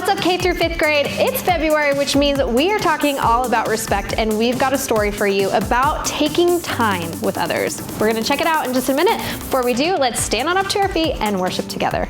What's up, K through 5th grade? It's February, which means we are talking all about respect, and we've got a story for you about taking time with others. We're gonna check it out in just a minute. Before we do, let's stand on up to our feet and worship together.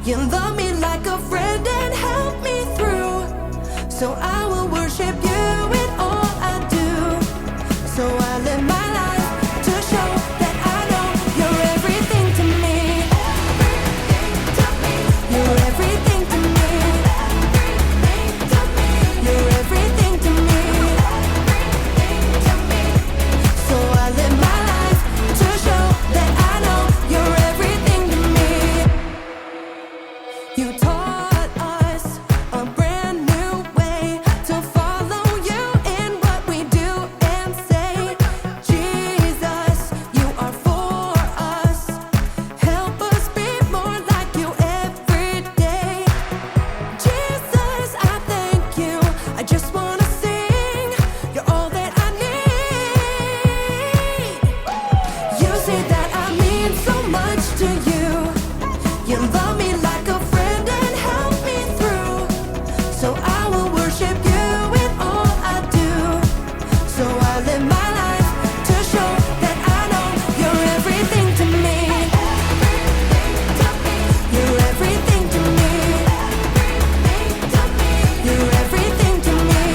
You love me like a friend and help me through. So I will worship you in all I do. So I live my life to show that I know you're everything to me. You're everything to me. You're everything to me. So I live my life to show that I know you're everything to me. You taught us a brand new way to follow you in what we do and say. Jesus, you are for us. Help us be more like you every day. Jesus, I thank you. I just want to sing. You're all that I need. You say that I mean so much to you. You love me like a friend and help me through. So I will worship you in all I do. So I live my life to show that I know you're everything to me. You're everything to me. You're everything to me.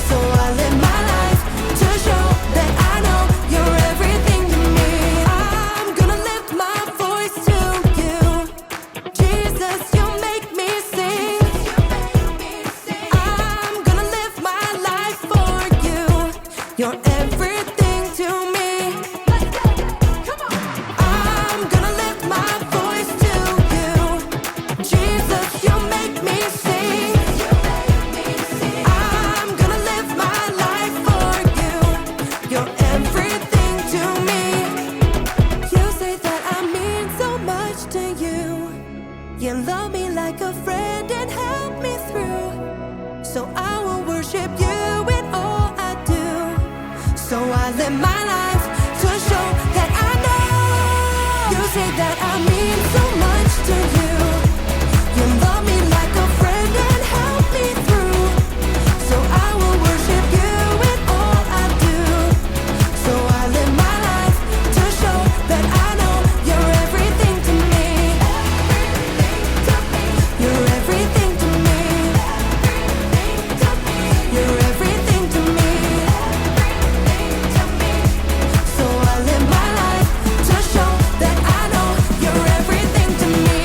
So I live my life to show that I know you're everything to me. I'm gonna lift my voice to you. Jesus, you make me sing. I'm gonna live my life for you. You're everything to me. I'm gonna lift my voice to you. Jesus, you make me sing. I'm gonna live my life for you. You're everything to me. You say that I mean so much to you. You love me like a friend and help me through. So I will worship you in all I do. So I live my life to show that I know. You say that I mean so much to you. You love me like a friend and help me through. So I will worship you in all I do. So I live my life to show that I know you're everything to me. You're everything to me. You're everything to me. So I live my life to show that I know you're everything to me.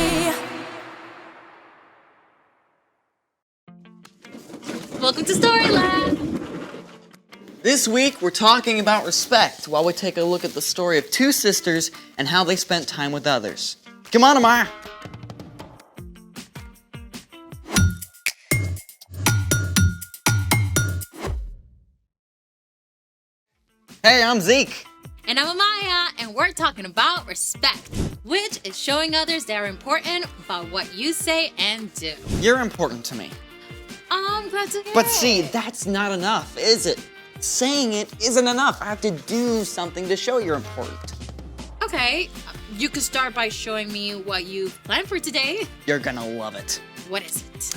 Welcome to Storyland! This week, we're talking about respect while we take a look at the story of two sisters and how they spent time with others. Come on, Amaya. Hey, I'm Zeke. And I'm Amaya, and we're talking about respect, which is showing others they're important by what you say and do. You're important to me. I'm glad to hear But it. see, that's not enough, is it? Saying it isn't enough. I have to do something to show you're important. Okay, you could start by showing me what you planned for today. You're gonna love it. What is it?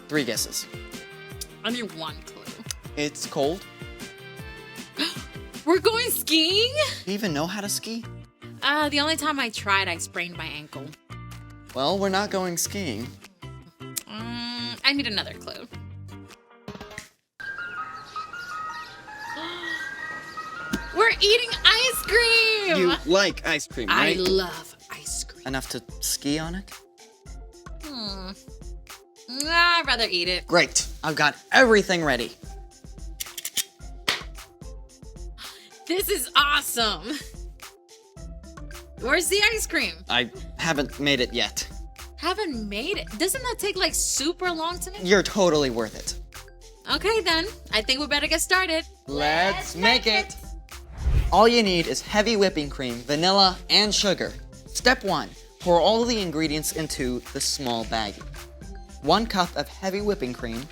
3 guesses. I need one clue. It's cold. We're going skiing? Do you even know how to ski? The only time I tried, I sprained my ankle. Well, we're not going skiing. I need another clue. We're eating ice cream! You like ice cream, I right? love ice cream. Enough to ski on it? I'd rather eat it. Great, I've got everything ready. This is awesome. Where's the ice cream? I haven't made it yet. Haven't made it? Doesn't that take like super long to make? You're totally worth it. Okay then, I think we better get started. Let's make it! All you need is heavy whipping cream, vanilla, and sugar. Step 1. Pour all the ingredients into the small baggie. 1 cup of heavy whipping cream.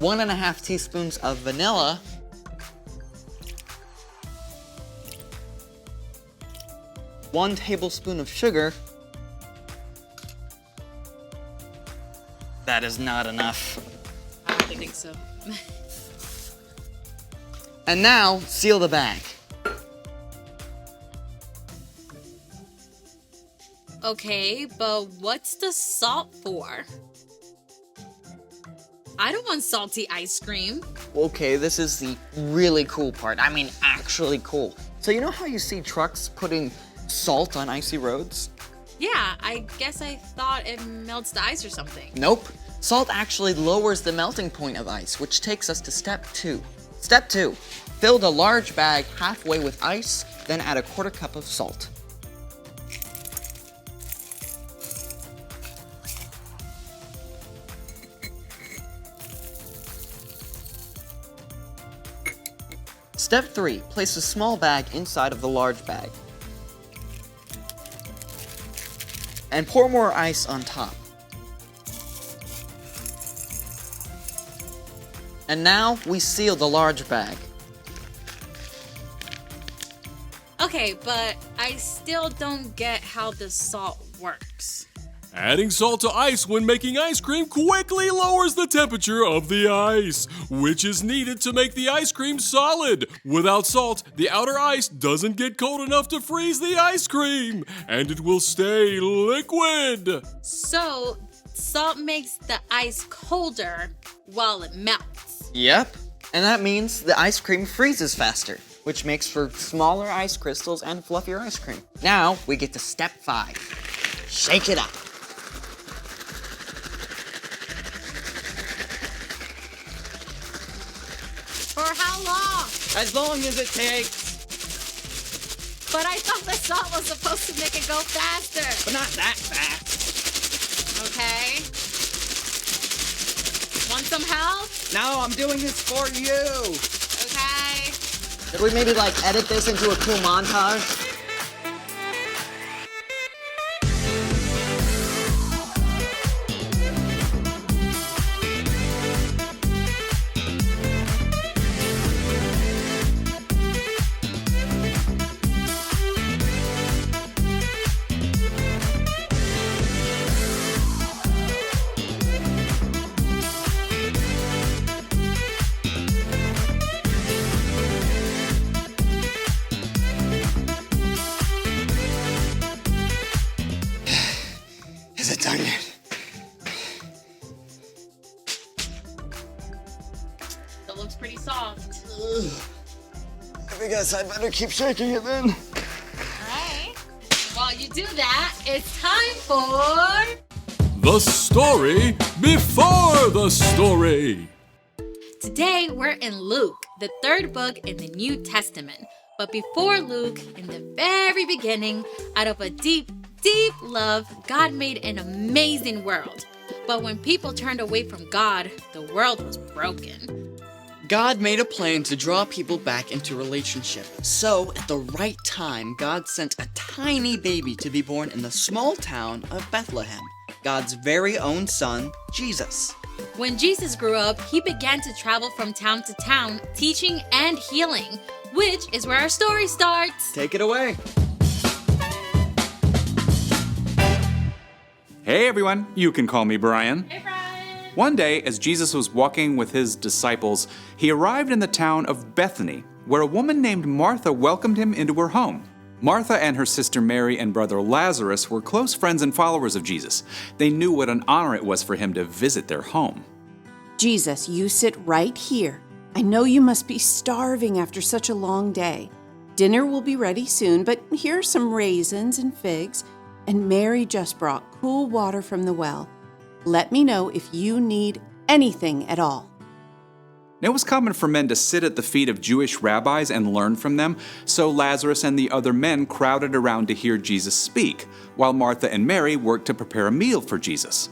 1.5 teaspoons of vanilla. 1 tablespoon of sugar. That is not enough. I don't think so. And now, seal the bag. Okay, but what's the salt for? I don't want salty ice cream. Okay, this is the really cool part. I mean, actually cool. So you know how you see trucks putting salt on icy roads? Yeah, I guess I thought it melts the ice or something. Nope. Salt actually lowers the melting point of ice, which takes us to step 2. Step 2. Fill the large bag halfway with ice, then add 1/4 cup of salt. Step 3. Place a small bag inside of the large bag. And pour more ice on top. And now we seal the large bag. Okay, but I still don't get how the salt works. Adding salt to ice when making ice cream quickly lowers the temperature of the ice, which is needed to make the ice cream solid. Without salt, the outer ice doesn't get cold enough to freeze the ice cream, and it will stay liquid. So, salt makes the ice colder while it melts. Yep. And that means the ice cream freezes faster, which makes for smaller ice crystals and fluffier ice cream. Now we get to step 5. Shake it up. For how long? As long as it takes. But I thought the salt was supposed to make it go faster. But not that fast. Okay. Want some help? No, I'm doing this for you. Okay. Could we maybe edit this into a cool montage? Is it done yet? It looks pretty soft. I guess I better keep shaking it then. Alright. While you do that, it's time for The story before the story. Today we're in Luke, the 3rd book in the New Testament. But before Luke, in the very beginning, out of a deep love, God made an amazing world. But when people turned away from God, the world was broken. God made a plan to draw people back into relationship. So, at the right time, God sent a tiny baby to be born in the small town of Bethlehem. God's very own son, Jesus. When Jesus grew up, he began to travel from town to town, teaching and healing, which is where our story starts. Take it away. Hey everyone, you can call me Brian. Hey, Brian. One day, as Jesus was walking with his disciples, he arrived in the town of Bethany, where a woman named Martha welcomed him into her home. Martha and her sister Mary and brother Lazarus were close friends and followers of Jesus. They knew what an honor it was for him to visit their home. Jesus, you sit right here. I know you must be starving after such a long day. Dinner will be ready soon, but here are some raisins and figs, and Mary just brought cool water from the well. Let me know if you need anything at all. It was common for men to sit at the feet of Jewish rabbis and learn from them, so Lazarus and the other men crowded around to hear Jesus speak, while Martha and Mary worked to prepare a meal for Jesus.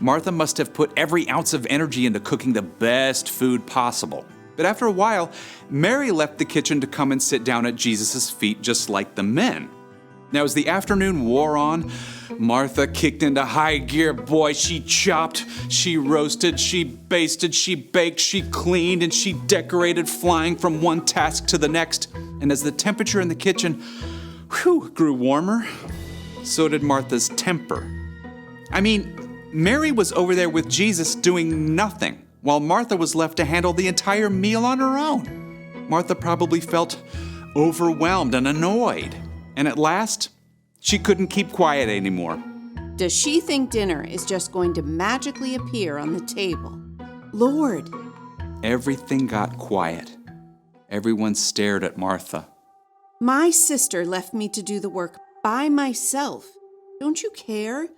Martha must have put every ounce of energy into cooking the best food possible. But after a while, Mary left the kitchen to come and sit down at Jesus' feet just like the men. Now, as the afternoon wore on, Martha kicked into high gear. Boy, she chopped, she roasted, she basted, she baked, she cleaned, and she decorated, flying from one task to the next. And as the temperature in the kitchen grew warmer, so did Martha's temper. I mean, Mary was over there with Jesus doing nothing, while Martha was left to handle the entire meal on her own. Martha probably felt overwhelmed and annoyed. And at last, she couldn't keep quiet anymore. Does she think dinner is just going to magically appear on the table? Lord. Everything got quiet. Everyone stared at Martha. My sister left me to do the work by myself. Don't you care?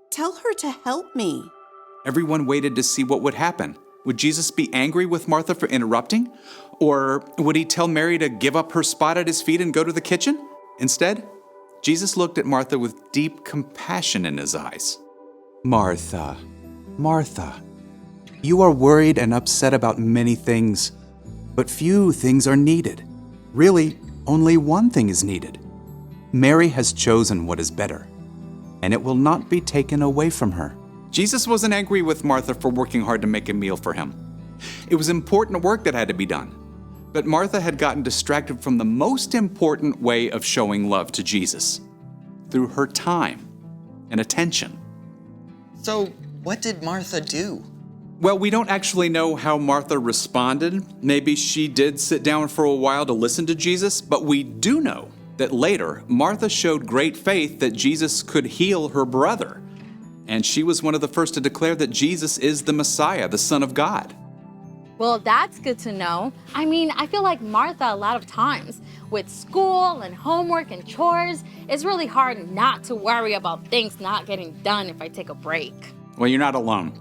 Tell her to help me. Everyone waited to see what would happen. Would Jesus be angry with Martha for interrupting? Or would he tell Mary to give up her spot at his feet and go to the kitchen? Instead, Jesus looked at Martha with deep compassion in his eyes. Martha, Martha, you are worried and upset about many things, but few things are needed. Really, only one thing is needed. Mary has chosen what is better, and it will not be taken away from her. Jesus wasn't angry with Martha for working hard to make a meal for him. It was important work that had to be done. But Martha had gotten distracted from the most important way of showing love to Jesus, through her time and attention. So, what did Martha do? Well, we don't actually know how Martha responded. Maybe she did sit down for a while to listen to Jesus, but we do know that later, Martha showed great faith that Jesus could heal her brother. And she was one of the first to declare that Jesus is the Messiah, the Son of God. Well, that's good to know. I mean, I feel like Martha a lot of times. With school and homework and chores, it's really hard not to worry about things not getting done if I take a break. Well, you're not alone.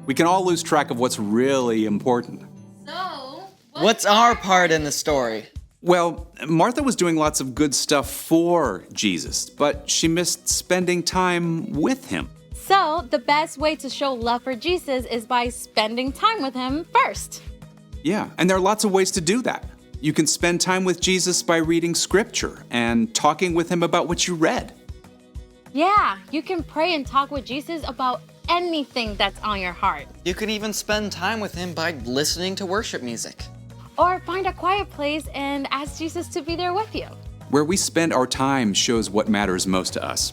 We can all lose track of what's really important. So, What's our part in the story? Well, Martha was doing lots of good stuff for Jesus, but she missed spending time with him. So, the best way to show love for Jesus is by spending time with him first. Yeah, and there are lots of ways to do that. You can spend time with Jesus by reading scripture and talking with him about what you read. Yeah, you can pray and talk with Jesus about anything that's on your heart. You can even spend time with him by listening to worship music. Or find a quiet place and ask Jesus to be there with you. Where we spend our time shows what matters most to us.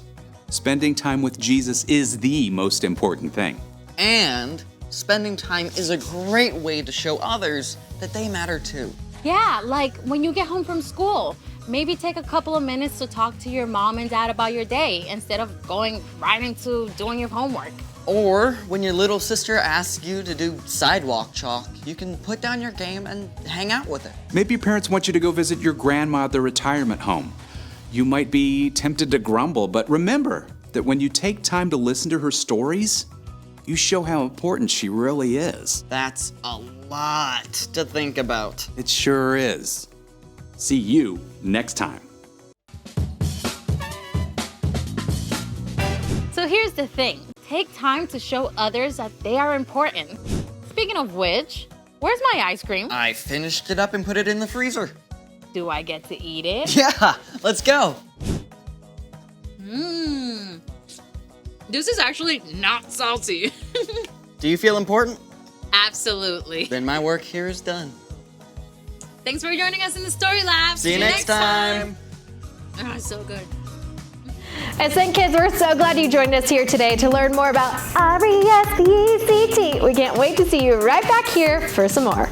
Spending time with Jesus is the most important thing. And spending time is a great way to show others that they matter too. Yeah, like when you get home from school, maybe take a couple of minutes to talk to your mom and dad about your day instead of going right into doing your homework. Or when your little sister asks you to do sidewalk chalk, you can put down your game and hang out with her. Maybe your parents want you to go visit your grandma at the retirement home. You might be tempted to grumble, but remember that when you take time to listen to her stories, you show how important she really is. That's a lot to think about. It sure is. See you next time. So here's the thing. Take time to show others that they are important. Speaking of which, where's my ice cream? I finished it up and put it in the freezer. Do I get to eat it? Yeah, let's go. This is actually not salty. Do you feel important? Absolutely. Then my work here is done. Thanks for joining us in the Story Lab. See you next time. Ah, so good. Ascent Kids, we're so glad you joined us here today to learn more about RESPECT. We can't wait to see you right back here for some more.